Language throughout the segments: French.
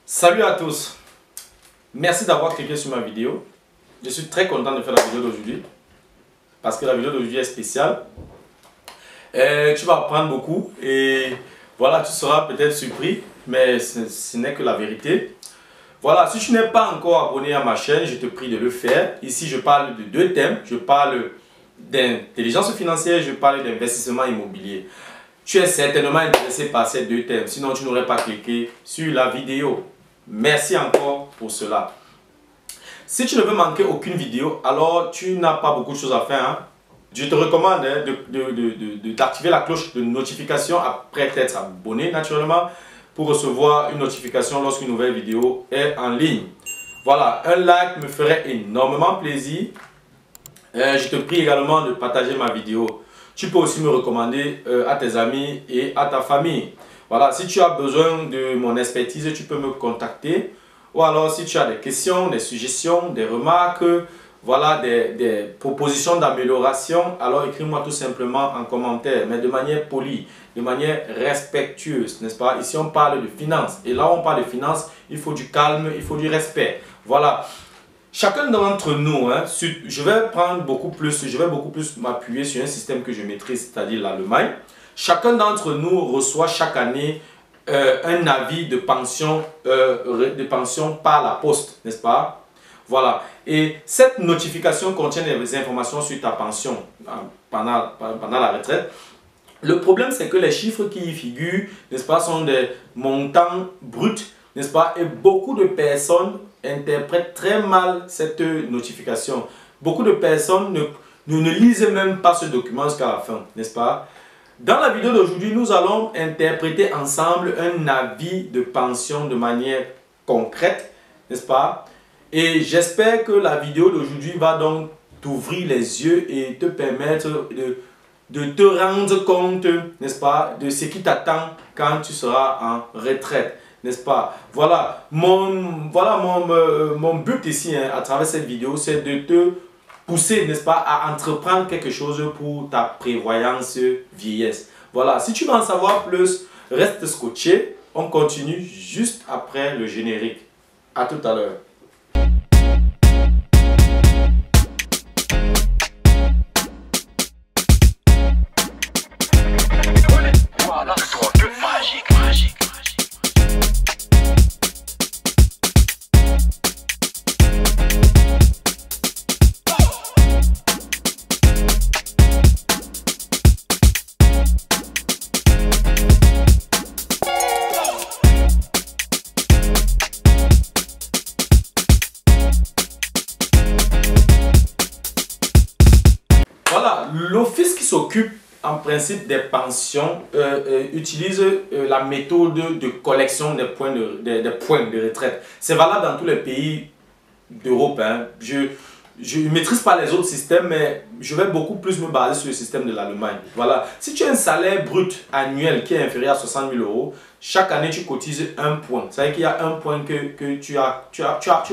Salut à tous, merci d'avoir cliqué sur ma vidéo. Je suis très content de faire la vidéo d'aujourd'hui parce que la vidéo d'aujourd'hui est spéciale. Tu vas apprendre beaucoup et voilà, tu seras peut-être surpris, mais ce n'est que la vérité. Voilà, si tu n'es pas encore abonné à ma chaîne, je te prie de le faire. Ici, je parle de deux thèmes. Je parle d'intelligence financière, je parle d'investissement immobilier. Tu es certainement intéressé par ces deux thèmes, sinon tu n'aurais pas cliqué sur la vidéo. Merci encore pour cela. Si tu ne veux manquer aucune vidéo, alors tu n'as pas beaucoup de choses à faire. Hein. Je te recommande d'activer la cloche de notification après t'être abonné naturellement pour recevoir une notification lorsqu'une nouvelle vidéo est en ligne. Voilà, un like me ferait énormément plaisir. Je te prie également de partager ma vidéo. Tu peux aussi me recommander à tes amis et à ta famille. Voilà, si tu as besoin de mon expertise, tu peux me contacter. Ou alors si tu as des questions, des suggestions, des remarques, voilà, des propositions d'amélioration, alors écris-moi tout simplement en commentaire, mais de manière polie, de manière respectueuse, n'est-ce pas? Ici on parle de finances et là on parle de finances, il faut du calme, il faut du respect. Voilà. Chacun d'entre nous, hein, je vais beaucoup plus m'appuyer sur un système que je maîtrise, c'est-à-dire l'Allemagne. Chacun d'entre nous reçoit chaque année un avis de pension par la poste, n'est-ce pas? Voilà. Et cette notification contient des informations sur ta pension pendant la retraite. Le problème, c'est que les chiffres qui y figurent, n'est-ce pas, sont des montants bruts, n'est-ce pas? Et beaucoup de personnes interprètent très mal cette notification. Beaucoup de personnes ne lisent même pas ce document jusqu'à la fin, n'est-ce pas? Dans la vidéo d'aujourd'hui, nous allons interpréter ensemble un avis de pension de manière concrète, n'est-ce pas? Et j'espère que la vidéo d'aujourd'hui va donc t'ouvrir les yeux et te permettre de te rendre compte, n'est-ce pas, de ce qui t'attend quand tu seras en retraite, n'est-ce pas? Voilà, mon but ici, hein, à travers cette vidéo, c'est de te pousser, n'est-ce pas, à entreprendre quelque chose pour ta prévoyance vieillesse. Voilà, si tu veux en savoir plus, reste scotché. On continue juste après le générique. À tout à l'heure. Voilà, l'office qui s'occupe en principe des pensions utilise la méthode de collection des points de retraite. C'est valable dans tous les pays d'Europe. Hein. Je ne maîtrise pas les autres systèmes, mais je vais beaucoup plus me baser sur le système de l'Allemagne. Voilà. Si tu as un salaire brut annuel qui est inférieur à 60 000 €, chaque année tu cotises un point. Ça veut dire qu'il y a un point que tu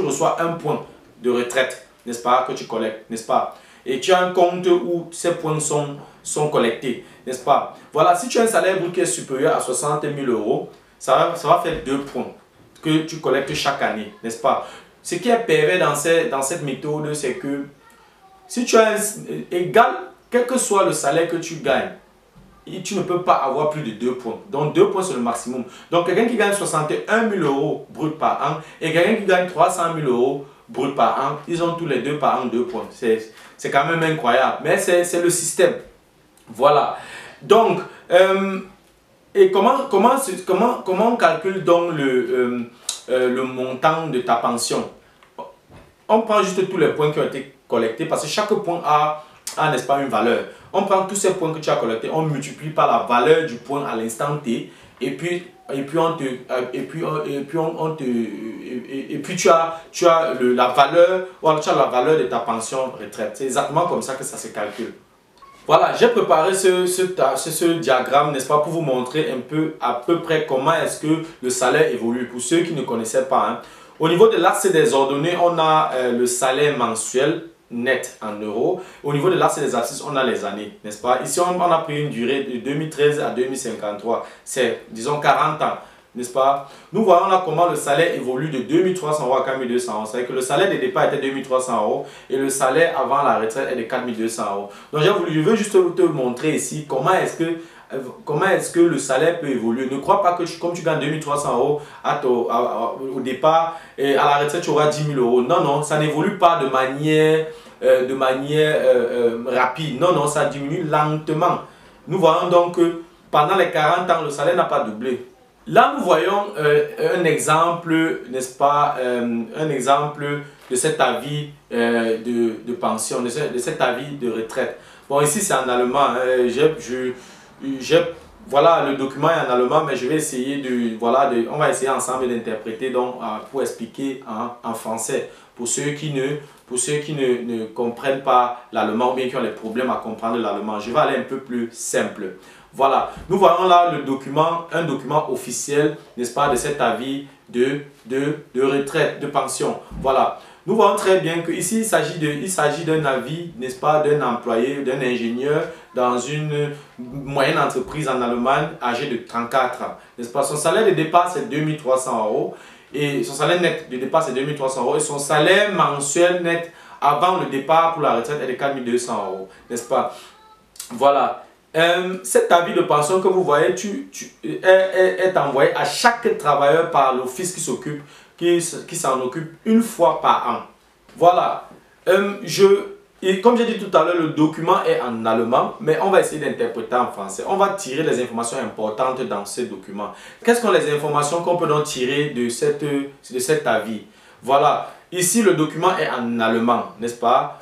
reçois un point de retraite, n'est-ce pas, que tu collectes, n'est-ce pas? Et tu as un compte où ces points sont collectés, n'est-ce pas? Voilà, si tu as un salaire brut qui est supérieur à 60 000 €, ça va faire 2 points que tu collectes chaque année, n'est-ce pas? Ce qui est pervers dans cette méthode, c'est que si tu as égal, quel que soit le salaire que tu gagnes, tu ne peux pas avoir plus de 2 points. Donc 2 points c'est le maximum. Donc quelqu'un qui gagne 61 000 € brut par an et quelqu'un qui gagne 300 000 € brut par an, ils ont tous les deux par an 2 points. C'est quand même incroyable. Mais c'est le système. Voilà. Donc, et comment on calcule donc le montant de ta pension? On prend juste tous les points qui ont été collectés parce que chaque point a n'est-ce pas, une valeur. On prend tous ces points que tu as collectés, on multiplie par la valeur du point à l'instant T et puis tu as la valeur de ta pension retraite. C'est exactement comme ça que ça se calcule. Voilà, j'ai préparé ce diagramme, n'est-ce pas, pour vous montrer à peu près comment est-ce que le salaire évolue pour ceux qui ne connaissaient pas. Hein. Au niveau de l'axe des ordonnées, on a le salaire mensuel net en euros. Au niveau de l'axe des abscisses, on a les années, n'est-ce pas? Ici, on a pris une durée de 2013 à 2053. C'est, disons, 40 ans. n'est-ce pas? Nous voyons là comment le salaire évolue de 2300 € à 4200 €. C'est-à-dire que le salaire de départ était 2300 € et le salaire avant la retraite est de 4200 €. Donc je veux juste te montrer ici comment est-ce que le salaire peut évoluer. Ne crois pas que comme tu gagnes 2300 € au départ et à la retraite tu auras 10 000 €. Non, non, ça n'évolue pas de manière rapide. Non, non, ça diminue lentement. Nous voyons donc que pendant les 40 ans, le salaire n'a pas doublé. Là, nous voyons un exemple, n'est-ce pas, un exemple de cet avis de pension, de cet avis de retraite. Bon, ici, c'est en allemand. Voilà, le document est en allemand, mais je vais essayer on va essayer ensemble d'interpréter donc pour expliquer en français pour ceux qui ne comprennent pas l'allemand ou bien qui ont des problèmes à comprendre l'allemand. Je vais aller un peu plus simple. Voilà, nous voyons là le document, un document officiel, n'est-ce pas, de cet avis de retraite, de pension. Voilà, nous voyons très bien qu'ici, il s'agit d'un avis, n'est-ce pas, d'un employé, d'un ingénieur dans une moyenne entreprise en Allemagne, âgé de 34 ans. N'est-ce pas, son salaire de départ, c'est 2300 €. Et son salaire net de départ, c'est 2300 €. Et son salaire mensuel net avant le départ pour la retraite est de 4200 €. N'est-ce pas? Voilà. Cet avis de pension que vous voyez est envoyé à chaque travailleur par l'office qui s'en occupe une fois par an. Voilà. Et comme j'ai dit tout à l'heure, le document est en allemand, mais on va essayer d'interpréter en français. On va tirer les informations importantes dans ce document. Quelles sont les informations qu'on peut donc tirer de cet avis? Voilà. Ici, le document est en allemand, n'est-ce pas?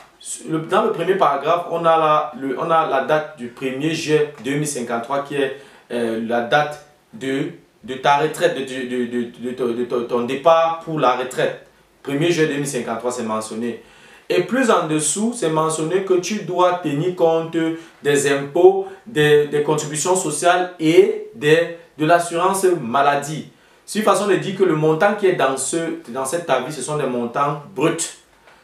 Dans le premier paragraphe, on a la date du 1er juillet 2053 qui est la date de ta retraite, de ton départ pour la retraite. 1er juillet 2053, c'est mentionné. Et plus en dessous, c'est mentionné que tu dois tenir compte des impôts, des contributions sociales et de l'assurance maladie. C'est une façon de dire que le montant qui est dans cet avis, ce sont des montants bruts.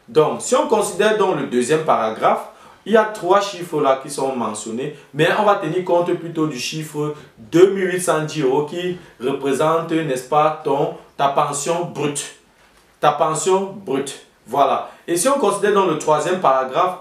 Donc, si on considère donc le deuxième paragraphe, il y a 3 chiffres là qui sont mentionnés, mais on va tenir compte plutôt du chiffre 2810 € qui représente, n'est-ce pas, ta pension brute. Ta pension brute. Voilà. Et si on considère dans le troisième paragraphe,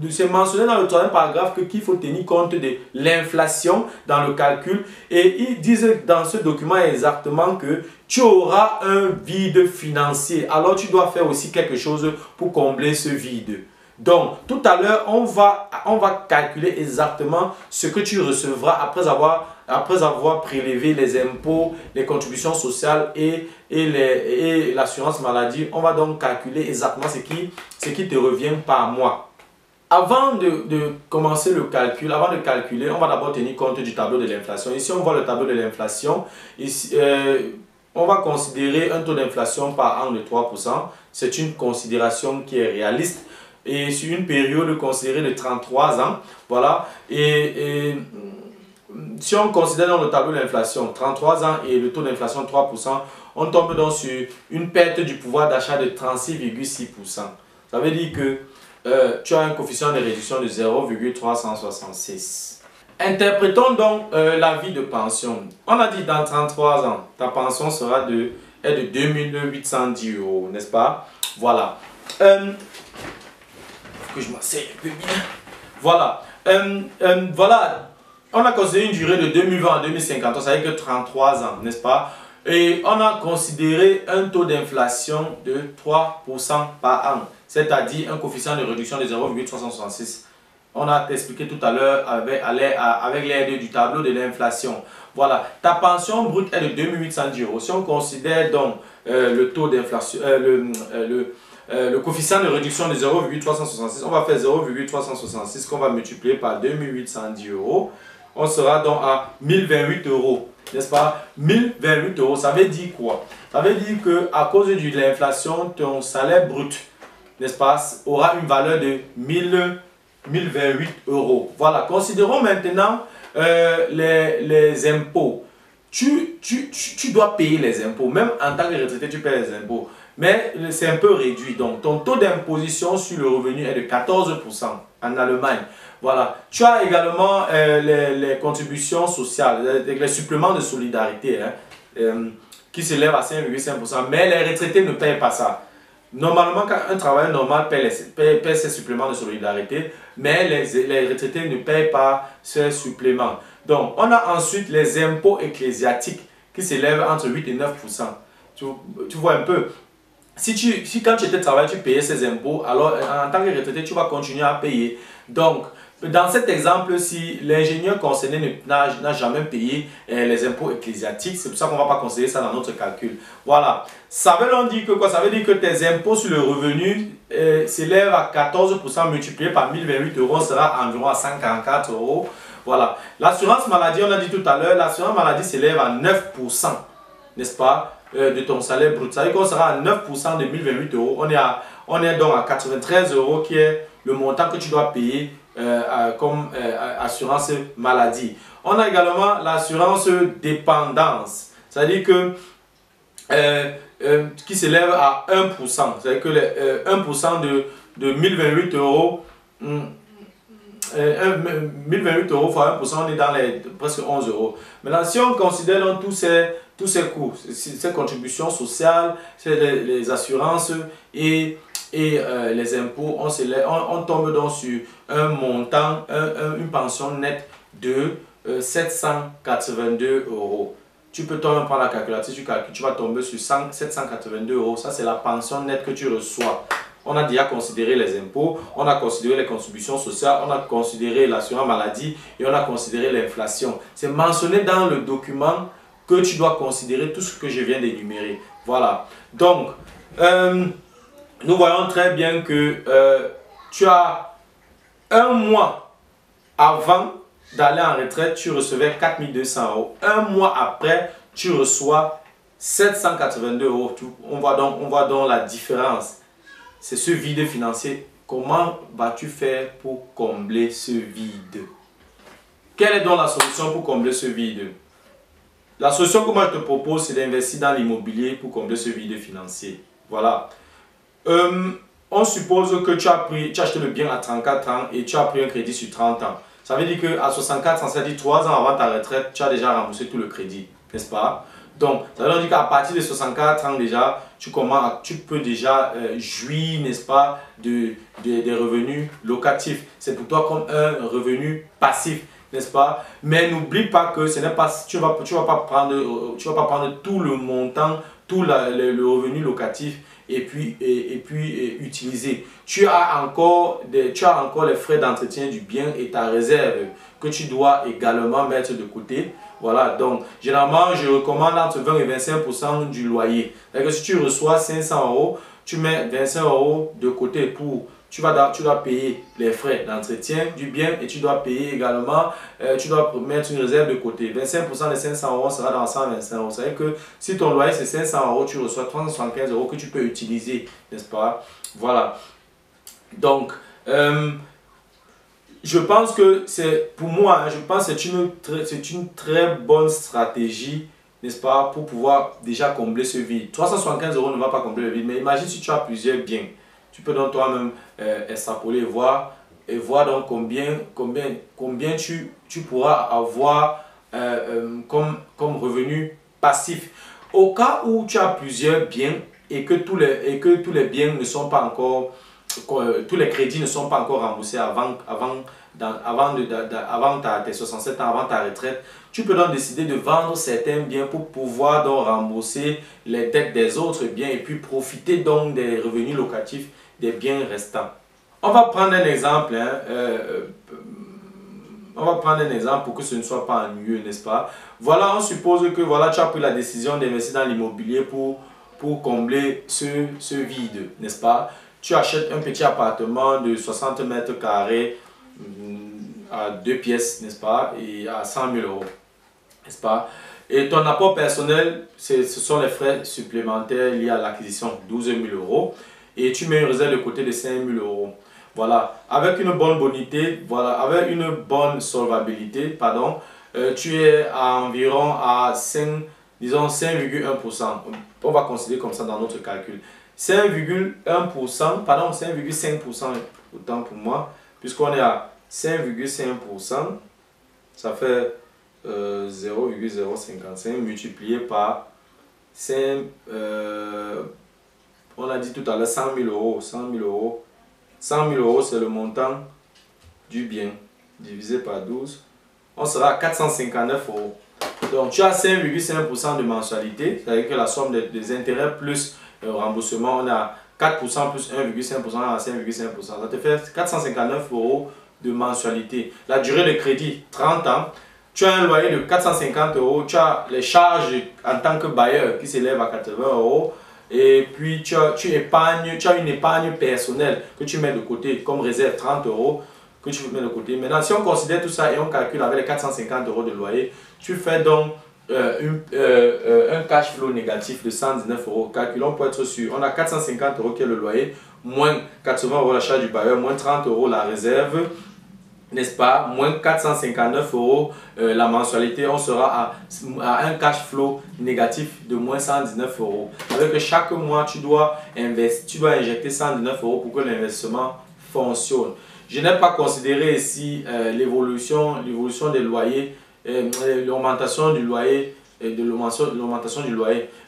c'est mentionné dans le troisième paragraphe qu'il faut tenir compte de l'inflation dans le calcul. Et ils disent dans ce document exactement que tu auras un vide financier. Alors tu dois faire aussi quelque chose pour combler ce vide. Donc tout à l'heure, on va calculer exactement ce que tu recevras après avoir prélevé les impôts, les contributions sociales et l'assurance maladie. On va donc calculer exactement ce qui te revient par mois. Avant de commencer le calcul, avant de calculer, on va d'abord tenir compte du tableau de l'inflation. Ici, on voit le tableau de l'inflation. On va considérer un taux d'inflation par an de 3%. C'est une considération qui est réaliste. Et sur une période considérée de 33 ans. Voilà. Et si on considère dans le tableau de l'inflation 33 ans et le taux d'inflation 3%, on tombe donc sur une perte du pouvoir d'achat de 36,6%. Ça veut dire que tu as un coefficient de réduction de 0,366. Interprétons donc la vie de pension. On a dit dans 33 ans, ta pension sera de 2810 €, n'est-ce pas? Voilà. Que je m'asseye un peu bien. Voilà. Voilà. On a considéré une durée de 2020 à 2050, ça veut dire que 33 ans, n'est-ce pas? Et on a considéré un taux d'inflation de 3% par an, c'est-à-dire un coefficient de réduction de 0,366. On a expliqué tout à l'heure avec l'aide du tableau de l'inflation. Voilà, ta pension brute est de 2810 €. Si on considère donc le taux d'inflation, le coefficient de réduction de 0,366, on va faire 0,366 qu'on va multiplier par 2810 €. On sera donc à 1028 €, n'est-ce pas? 1028 €, ça veut dire quoi? Ça veut dire qu'à cause de l'inflation, ton salaire brut, n'est-ce pas, aura une valeur de 1028 €. Voilà, considérons maintenant les impôts. Tu dois payer les impôts, même en tant que retraité, tu payes les impôts. Mais c'est un peu réduit. Donc, ton taux d'imposition sur le revenu est de 14% en Allemagne. Voilà. Tu as également les contributions sociales, les suppléments de solidarité. Hein. qui s'élève à 5,5%. Mais les retraités ne payent pas ça. Normalement, quand un travailleur normal paie ses suppléments de solidarité, mais les retraités ne payent pas ces suppléments. Donc, on a ensuite les impôts ecclésiastiques qui s'élèvent entre 8 et 9%. Tu vois un peu. Si quand tu étais travailleur, tu payais ces impôts, alors en tant que retraité, tu vas continuer à payer. Donc, dans cet exemple-ci, l'ingénieur concerné n'a jamais payé les impôts ecclésiastiques. C'est pour ça qu'on ne va pas considérer ça dans notre calcul. Voilà. Ça veut dire que quoi? Ça veut dire que tes impôts sur le revenu s'élèvent à 14% multiplié par 1028 €, on sera environ à 144 €. Voilà. L'assurance maladie, on a dit tout à l'heure, l'assurance maladie s'élève à 9%, n'est-ce pas, de ton salaire brut. Ça veut dire qu'on sera à 9% de 1028 €. On est donc à 93 € qui est le montant que tu dois payer comme assurance maladie. On a également l'assurance dépendance, c'est-à-dire que qui s'élève à 1%, c'est-à-dire que 1% de 1028 €, 1028 € fois 1%, on est dans les presque 11 €. Maintenant, si on considère donc tous ces coûts, ces contributions sociales, les assurances et les impôts, on tombe donc sur un montant, une pension nette de 782 €. Tu peux toi-même prendre la calculatrice, tu vas tomber sur 782 €. Ça, c'est la pension nette que tu reçois. On a déjà considéré les impôts, on a considéré les contributions sociales, on a considéré l'assurance maladie et on a considéré l'inflation. C'est mentionné dans le document que tu dois considérer tout ce que je viens d'énumérer. Voilà. Donc, nous voyons très bien que tu as un mois avant d'aller en retraite, tu recevais 4200 €. Un mois après, tu reçois 782 €. On voit donc la différence. C'est ce vide financier. Comment vas-tu faire pour combler ce vide? Quelle est donc la solution pour combler ce vide? La solution que moi je te propose, c'est d'investir dans l'immobilier pour combler ce vide financier. Voilà. On suppose que tu as acheté le bien à 34 ans et tu as pris un crédit sur 30 ans. Ça veut dire qu'à 64 ans, c'est-à-dire 3 ans avant ta retraite, tu as déjà remboursé tout le crédit, n'est-ce pas? Donc, ça veut dire qu'à partir de 64 ans déjà, tu peux déjà jouir, n'est-ce pas, des revenus locatifs. C'est pour toi comme un revenu passif, n'est-ce pas? Mais n'oublie pas que ce n'est pas, tu vas pas prendre tout le montant, tout le revenu locatif et puis utiliser. Tu as encore les frais d'entretien du bien et ta réserve que tu dois également mettre de côté. Voilà, donc généralement je recommande entre 20 et 25% du loyer. C'est-à-dire que si tu reçois 500 €, tu mets 25 € de côté pour, tu dois payer les frais d'entretien du bien et tu dois payer également, tu dois mettre une réserve de côté. 25% des 500 € sera dans 125 €. C'est-à-dire que si ton loyer c'est 500 €, tu reçois 375 € que tu peux utiliser, n'est-ce pas? Voilà. Donc, je pense que pour moi, je pense que c'est une très bonne stratégie, n'est-ce pas, pour pouvoir déjà combler ce vide. 375 € ne va pas combler le vide, mais imagine si tu as plusieurs biens. Tu peux donc toi-même extrapoler et voir donc combien tu pourras avoir comme revenu passif. Au cas où tu as plusieurs biens et que tous les biens ne sont pas encore, tous les crédits ne sont pas encore remboursés avant tes 67 ans, avant ta retraite, tu peux donc décider de vendre certains biens pour pouvoir donc rembourser les dettes des autres biens et puis profiter donc des revenus locatifs des biens restants. On va prendre un exemple, pour que ce ne soit pas ennuyeux, n'est-ce pas? Voilà, on suppose que voilà, tu as pris la décision d'investir dans l'immobilier pour combler ce vide, n'est-ce pas? Tu achètes un petit appartement de 60 mètres carrés à 2 pièces, n'est-ce pas? Et à 100 000 €, n'est-ce pas? Et ton apport personnel, ce sont les frais supplémentaires liés à l'acquisition, 12 000 €. Et tu mets une réserve de côté de 5 000 €. Voilà. Avec une bonne bonité, voilà, avec une bonne solvabilité, pardon, tu es à environ à 5,1%. On va considérer comme ça dans notre calcul. 5,1%, pardon, 5,5% autant pour moi, puisqu'on est à 5,5%, ça fait 0,055 multiplié par 5, on a dit tout à l'heure 100 000 euros. 100 000 euros, 100 000 euros c'est le montant du bien divisé par 12. On sera à 459 euros. Donc tu as 5,5% de mensualité, c'est-à-dire que la somme des intérêts plus remboursement, on a 4% plus 1,5% à 5,5%. Ça te fait 459 euros de mensualité. La durée de crédit, 30 ans. Tu as un loyer de 450 euros. Tu as les charges en tant que bailleur qui s'élèvent à 80 euros. Et puis tu as une épargne personnelle que tu mets de côté comme réserve 30 euros que tu mets de côté. Maintenant, si on considère tout ça et on calcule avec les 450 euros de loyer, tu fais donc un cash flow négatif de 119 euros. Calculons pour être sûr. On a 450 euros qui est le loyer, moins 80 euros la charge du bailleur, moins 30 euros la réserve, n'est-ce pas, moins 459 euros la mensualité. On sera à un cash flow négatif de moins 119 euros. Avec que chaque mois, tu dois injecter 119 euros pour que l'investissement fonctionne. Je n'ai pas considéré ici l'évolution des loyers, l'augmentation du loyer,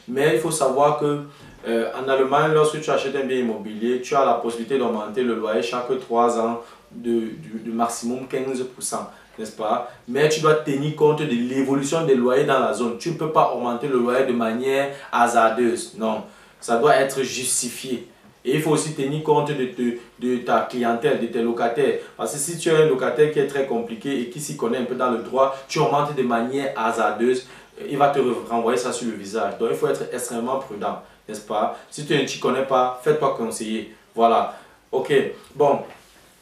mais il faut savoir que en Allemagne, lorsque tu achètes un bien immobilier, tu as la possibilité d'augmenter le loyer chaque 3 ans de maximum 15%, n'est-ce pas? Mais tu dois tenir compte de l'évolution des loyers dans la zone. Tu ne peux pas augmenter le loyer de manière hasardeuse, non. Ça doit être justifié. Et il faut aussi tenir compte de ta clientèle, de tes locataires. Parce que si tu as un locataire qui est très compliqué et qui s'y connaît un peu dans le droit, tu augmentes de manière hasardeuse, il va te renvoyer ça sur le visage. Donc il faut être extrêmement prudent, n'est-ce pas? Si tu ne t'y connais pas, fais-toi conseiller. Voilà. Ok. Bon.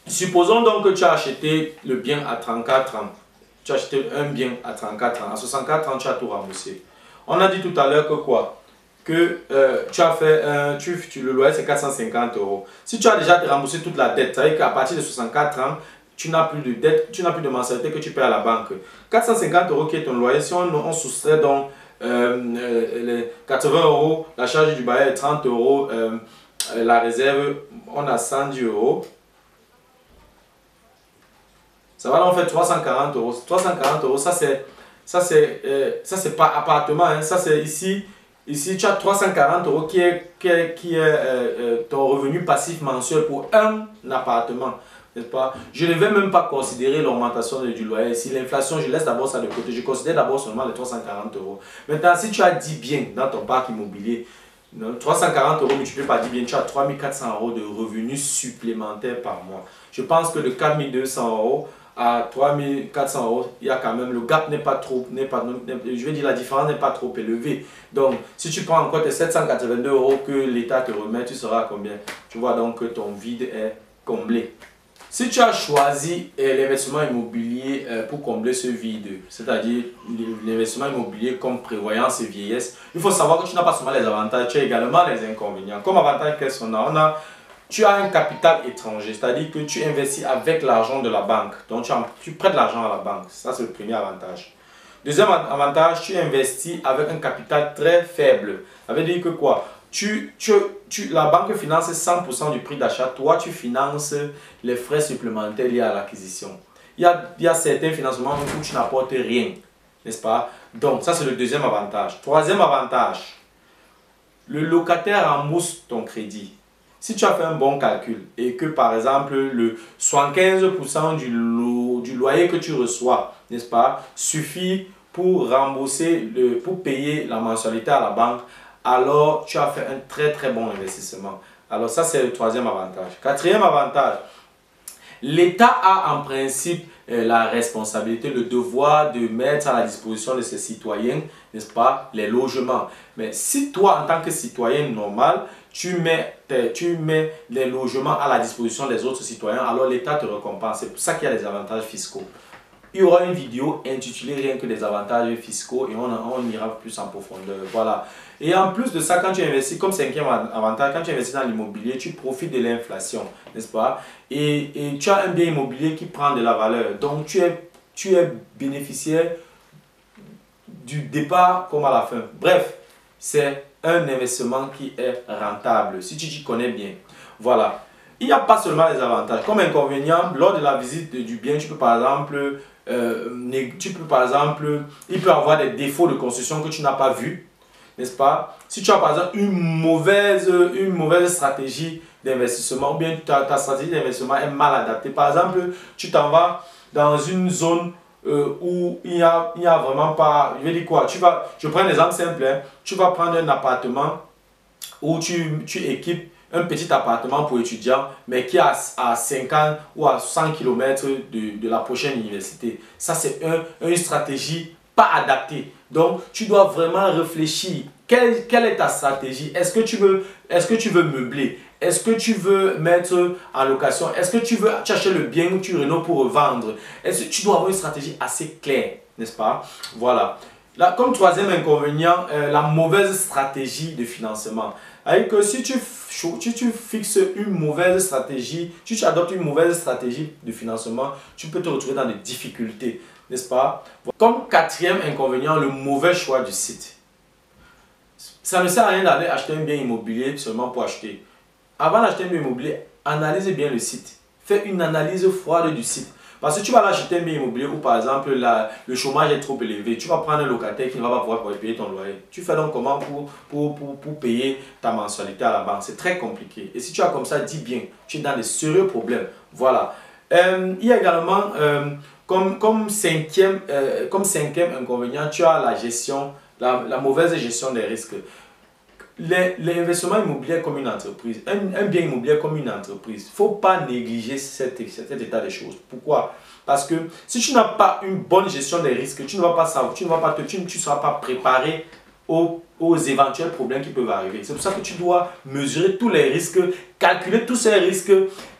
Supposons donc que tu as acheté le bien à 34 ans. Tu as acheté un bien à 34 ans. À 64 ans, tu as tout remboursé. On a dit tout à l'heure que quoi? Que tu as fait le loyer c'est 450 euros. Si tu as déjà remboursé toute la dette, ça veut dire qu'à partir de 64 ans, tu n'as plus de dette, tu n'as plus de mensualité que tu paies à la banque. 450 euros qui est ton loyer, si on soustrait donc les 80 euros, la charge du bail est 30 euros, la réserve, on a 110 euros. Ça va donc faire 340 euros. 340 euros, ça c'est pas appartement, hein. Ça c'est ici. Ici, tu as 340 euros qui est ton revenu passif mensuel pour un appartement. N'est-ce pas? Je ne vais même pas considérer l'augmentation du loyer. Si l'inflation, je laisse d'abord ça de côté. Je considère d'abord seulement les 340 euros. Maintenant, si tu as 10 biens dans ton parc immobilier, 340 euros multiplié par 10 biens, tu as 3400 euros de revenus supplémentaires par mois. Je pense que de 4200 euros à 3400 euros, il y a quand même, le gap n'est pas trop, je veux dire la différence n'est pas trop élevée. Donc, si tu prends encore tes 782 euros que l'État te remet, tu seras à combien? Tu vois donc que ton vide est comblé. Si tu as choisi l'investissement immobilier pour combler ce vide, c'est-à-dire l'investissement immobilier comme prévoyance et vieillesse, il faut savoir que tu n'as pas seulement les avantages, tu as également les inconvénients. Comme avantage, quels sont là? Tu as un capital étranger, c'est-à-dire que tu investis avec l'argent de la banque. Donc, tu prêtes l'argent à la banque. Ça, c'est le premier avantage. Deuxième avantage, tu investis avec un capital très faible. Ça veut dire que quoi? La banque finance 100% du prix d'achat. Toi, tu finances les frais supplémentaires liés à l'acquisition. Il y a certains financements où tu n'apportes rien, n'est-ce pas? Donc, ça, c'est le deuxième avantage. Troisième avantage, le locataire rembourse ton crédit. Si tu as fait un bon calcul et que par exemple le 75% du loyer que tu reçois, n'est-ce pas, suffit pour rembourser, pour payer la mensualité à la banque, alors tu as fait un très très bon investissement. Alors ça c'est le troisième avantage. Quatrième avantage, l'État a en principe la responsabilité, le devoir de mettre à la disposition de ses citoyens, n'est-ce pas, les logements. Mais si toi, en tant que citoyen normal, tu mets les logements à la disposition des autres citoyens, alors l'État te récompense. C'est pour ça qu'il y a des avantages fiscaux. Il y aura une vidéo intitulée rien que des avantages fiscaux et on ira plus en profondeur. Voilà. Et en plus de ça, quand tu investis, comme cinquième avantage, quand tu investis dans l'immobilier, tu profites de l'inflation, n'est-ce pas? Et tu as un bien immobilier qui prend de la valeur. Donc tu es bénéficiaire du départ comme à la fin. Bref, c'est un investissement qui est rentable, si tu t'y connais bien. Voilà. Il n'y a pas seulement les avantages. Comme inconvénient, lors de la visite du bien, tu peux par exemple tu peux par exemple, il peut avoir des défauts de construction que tu n'as pas vus, n'est-ce pas? Si tu as par exemple une mauvaise stratégie d'investissement, ou bien ta stratégie d'investissement est mal adaptée. Par exemple, tu t'en vas dans une zone où il y a vraiment pas, je vais dire quoi, je prends un exemple simple, hein, tu vas prendre un appartement où tu équipes un petit appartement pour étudiants, mais qui est à 50 ou à 100 km de la prochaine université. Ça, c'est une stratégie pas adaptée. Donc, tu dois vraiment réfléchir. Quelle est ta stratégie? Est-ce que tu veux meubler? Est-ce que tu veux mettre en location? Est-ce que tu veux chercher le bien ou tu rénoves pour revendre? Est-ce que tu dois avoir une stratégie assez claire, n'est-ce pas? Voilà. Là, comme troisième inconvénient, la mauvaise stratégie de financement. Avec que si tu fixes une mauvaise stratégie, si tu adoptes une mauvaise stratégie de financement, tu peux te retrouver dans des difficultés, n'est-ce pas? Comme quatrième inconvénient, le mauvais choix du site. Ça ne sert à rien d'aller acheter un bien immobilier seulement pour acheter. Avant d'acheter un bien immobilier, analyse bien le site. Fais une analyse froide du site. Parce que tu vas acheter un bien immobilier où par exemple le chômage est trop élevé. Tu vas prendre un locataire qui ne va pas pouvoir payer ton loyer. Tu fais donc comment pour payer ta mensualité à la banque? C'est très compliqué. Et si tu as comme ça, dis bien, tu es dans de sérieux problèmes. Voilà. Il y a également, comme cinquième inconvénient, tu as la gestion, la mauvaise gestion des risques. L'investissement immobilier comme une entreprise, un bien immobilier comme une entreprise, il ne faut pas négliger cet état des choses. Pourquoi? Parce que si tu n'as pas une bonne gestion des risques, tu ne vas pas savoir, tu ne seras pas préparé aux éventuels problèmes qui peuvent arriver. C'est pour ça que tu dois mesurer tous les risques, calculer tous ces risques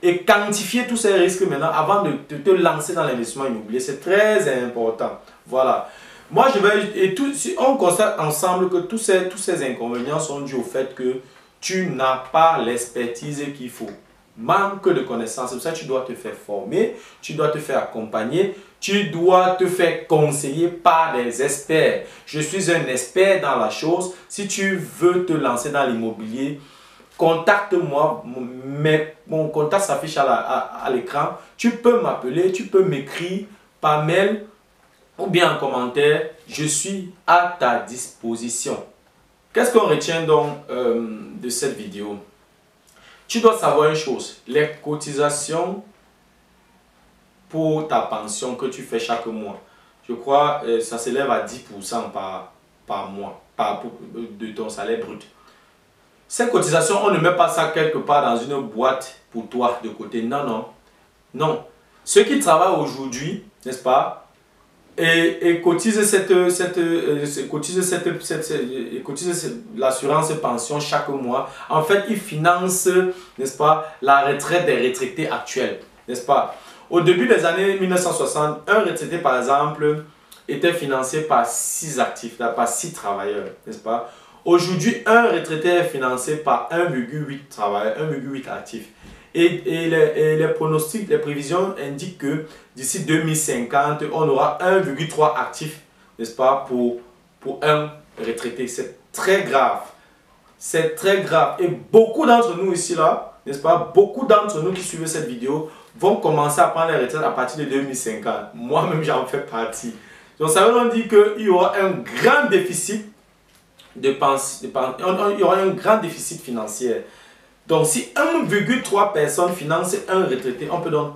et quantifier tous ces risques maintenant avant de te lancer dans l'investissement immobilier. C'est très important. Voilà. Moi, on constate ensemble que tous ces inconvénients sont dus au fait que tu n'as pas l'expertise qu'il faut. Manque de connaissances. C'est pour ça que tu dois te faire former, tu dois te faire accompagner, tu dois te faire conseiller par des experts. Je suis un expert dans la chose. Si tu veux te lancer dans l'immobilier, contacte-moi. Mon contact s'affiche à l'écran. Tu peux m'appeler, tu peux m'écrire par mail ou bien en commentaire, je suis à ta disposition. Qu'est-ce qu'on retient donc de cette vidéo? Tu dois savoir une chose, les cotisations pour ta pension que tu fais chaque mois, je crois ça s'élève à 10% par mois, de ton salaire brut. Ces cotisations, on ne met pas ça quelque part dans une boîte pour toi de côté. Non, non. Non. Ceux qui travaillent aujourd'hui, n'est-ce pas, et cotisent l'assurance pension chaque mois. En fait, ils financent, n'est-ce pas, la retraite des retraités actuels, n'est-ce pas? Au début des années 1960, un retraité, par exemple, était financé par 6 actifs, par 6 travailleurs, n'est-ce pas? Aujourd'hui, un retraité est financé par 1,8 travailleurs, 1,8 actifs. Et les pronostics, les prévisions indiquent que d'ici 2050, on aura 1,3 actifs, n'est-ce pas, pour un retraité. C'est très grave. C'est très grave. Et beaucoup d'entre nous ici, là, n'est-ce pas, beaucoup d'entre nous qui suivent cette vidéo vont commencer à prendre les retraites à partir de 2050. Moi-même, j'en fais partie. Donc, ça veut dire qu'il y aura un grand déficit il y aura un grand déficit financier. Donc, si 1,3 personnes financent un retraité, on peut donc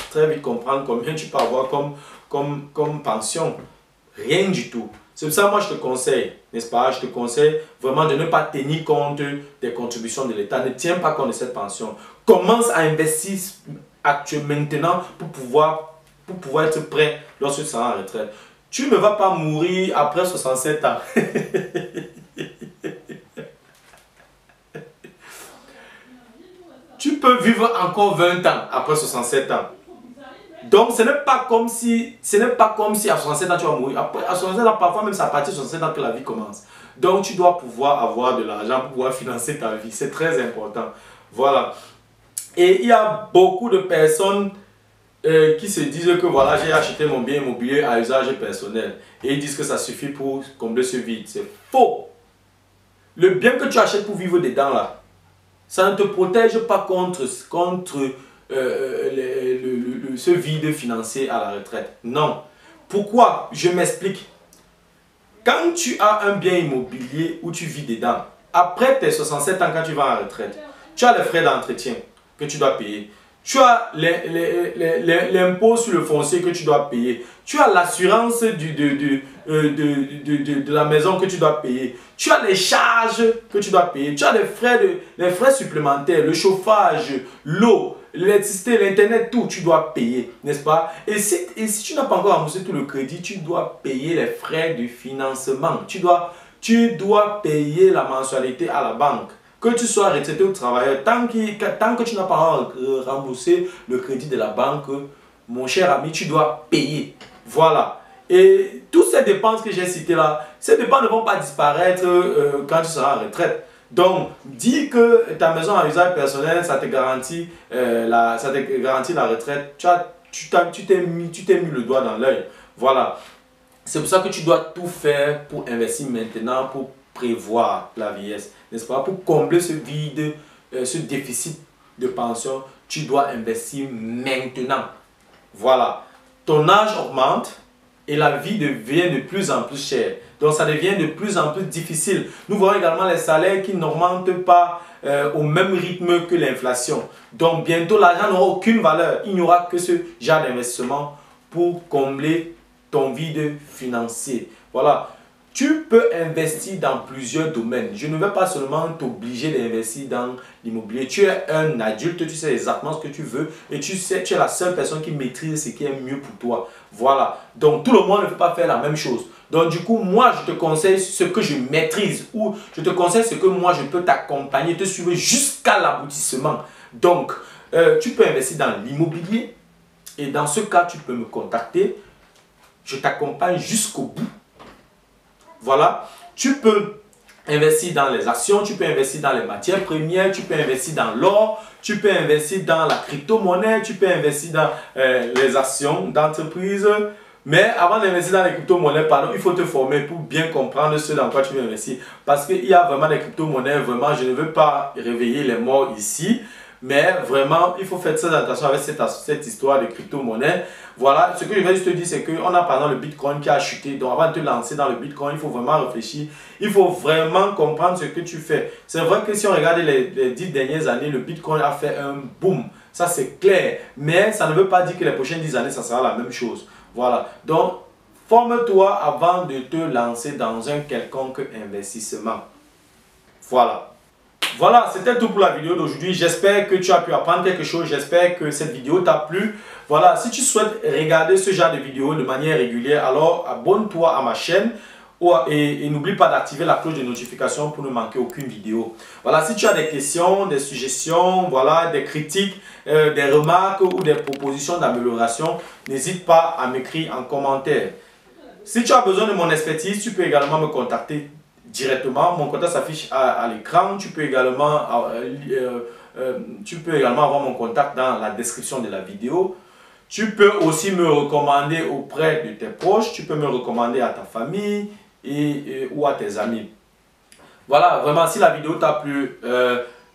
très vite comprendre combien tu peux avoir comme pension. Rien du tout. C'est pour ça que moi, je te conseille, n'est-ce pas? Je te conseille vraiment de ne pas tenir compte des contributions de l'État. Ne tiens pas compte de cette pension. Commence à investir maintenant pour pouvoir être prêt lorsque tu seras en retraite. Tu ne vas pas mourir après 67 ans. Tu peux vivre encore 20 ans après 67 ans. Donc, ce n'est pas comme si à 67 ans tu vas mourir. Après, à 67 ans, parfois même c'est à partir de 67 ans que la vie commence. Donc, tu dois pouvoir avoir de l'argent pour pouvoir financer ta vie. C'est très important. Voilà. Et il y a beaucoup de personnes qui se disent que voilà, j'ai acheté mon bien immobilier à usage personnel. Et ils disent que ça suffit pour combler ce vide. C'est faux. Le bien que tu achètes pour vivre dedans là, ça ne te protège pas contre ce vide financier à la retraite. Non. Pourquoi? Je m'explique. Quand tu as un bien immobilier où tu vis dedans, après tes 67 ans quand tu vas en retraite, tu as les frais d'entretien que tu dois payer. Tu as l'impôt sur le foncier que tu dois payer. Tu as l'assurance de la maison que tu dois payer. Tu as les charges que tu dois payer. Tu as les frais supplémentaires, le chauffage, l'eau, l'électricité, l'internet, tout, tu dois payer, n'est-ce pas? Et si tu n'as pas encore remboursé tout le crédit, tu dois payer les frais de financement. Tu dois payer la mensualité à la banque. Que tu sois retraité ou travailleur, tant que tu n'as pas remboursé le crédit de la banque, mon cher ami, tu dois payer. Voilà. Et toutes ces dépenses que j'ai citées là, ces dépenses ne vont pas disparaître quand tu seras en retraite. Donc, dis que ta maison à usage personnel, ça te garantit la retraite. Tu t'es mis le doigt dans l'œil. Voilà. C'est pour ça que tu dois tout faire pour investir maintenant, pour prévoir la vieillesse, n'est-ce pas? Pour combler ce vide, ce déficit de pension, tu dois investir maintenant. Voilà. Ton âge augmente et la vie devient de plus en plus chère. Donc ça devient de plus en plus difficile. Nous voyons également les salaires qui n'augmentent pas au même rythme que l'inflation. Donc bientôt l'argent n'aura aucune valeur. Il n'y aura que ce genre d'investissement pour combler ton vide financier. Voilà. Tu peux investir dans plusieurs domaines. Je ne vais pas seulement t'obliger d'investir dans l'immobilier. Tu es un adulte, tu sais exactement ce que tu veux et tu es la seule personne qui maîtrise ce qui est mieux pour toi. Voilà. Donc tout le monde ne peut pas faire la même chose. Donc du coup, moi je te conseille ce que je maîtrise ou je te conseille ce que moi je peux t'accompagner, te suivre jusqu'à l'aboutissement. Donc, tu peux investir dans l'immobilier et dans ce cas, tu peux me contacter. Je t'accompagne jusqu'au bout. Voilà, tu peux investir dans les actions, tu peux investir dans les matières premières, tu peux investir dans l'or, tu peux investir dans la crypto-monnaie, tu peux investir dans les actions d'entreprise. Mais avant d'investir dans les crypto-monnaies, il faut te former pour bien comprendre ce dans quoi tu veux investir. Parce qu'il y a vraiment des crypto-monnaies, vraiment, je ne veux pas réveiller les morts ici. Mais vraiment, il faut faire très attention avec cette histoire de crypto-monnaie. Voilà, ce que je vais juste te dire, c'est qu'on a par exemple le Bitcoin qui a chuté. Donc avant de te lancer dans le Bitcoin, il faut vraiment réfléchir. Il faut vraiment comprendre ce que tu fais. C'est vrai que si on regarde les 10 dernières années, le Bitcoin a fait un boom. Ça, c'est clair. Mais ça ne veut pas dire que les prochaines 10 années, ça sera la même chose. Voilà. Donc, forme-toi avant de te lancer dans un quelconque investissement. Voilà. Voilà, c'était tout pour la vidéo d'aujourd'hui. J'espère que tu as pu apprendre quelque chose. J'espère que cette vidéo t'a plu. Voilà, si tu souhaites regarder ce genre de vidéos de manière régulière, alors abonne-toi à ma chaîne et n'oublie pas d'activer la cloche de notification pour ne manquer aucune vidéo. Voilà, si tu as des questions, des suggestions, voilà, des critiques, des remarques ou des propositions d'amélioration, n'hésite pas à m'écrire en commentaire. Si tu as besoin de mon expertise, tu peux également me contacter directement. Mon contact s'affiche à l'écran. Tu peux également avoir mon contact dans la description de la vidéo. Tu peux aussi me recommander auprès de tes proches. Tu peux me recommander à ta famille ou à tes amis. Voilà, vraiment, si la vidéo t'a plu,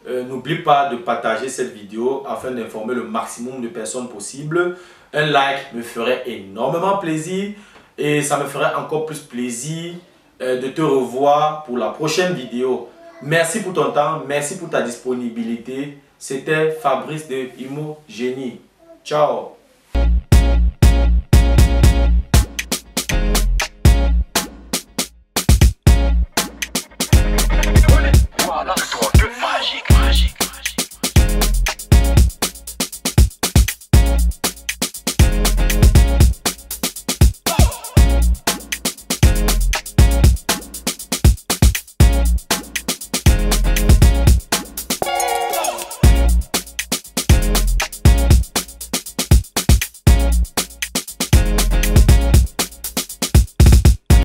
n'oublie pas de partager cette vidéo afin d'informer le maximum de personnes possible. Un like me ferait énormément plaisir et ça me ferait encore plus plaisir de te revoir pour la prochaine vidéo. Merci pour ton temps, merci pour ta disponibilité. C'était Fabrice de Imo Génie. Ciao.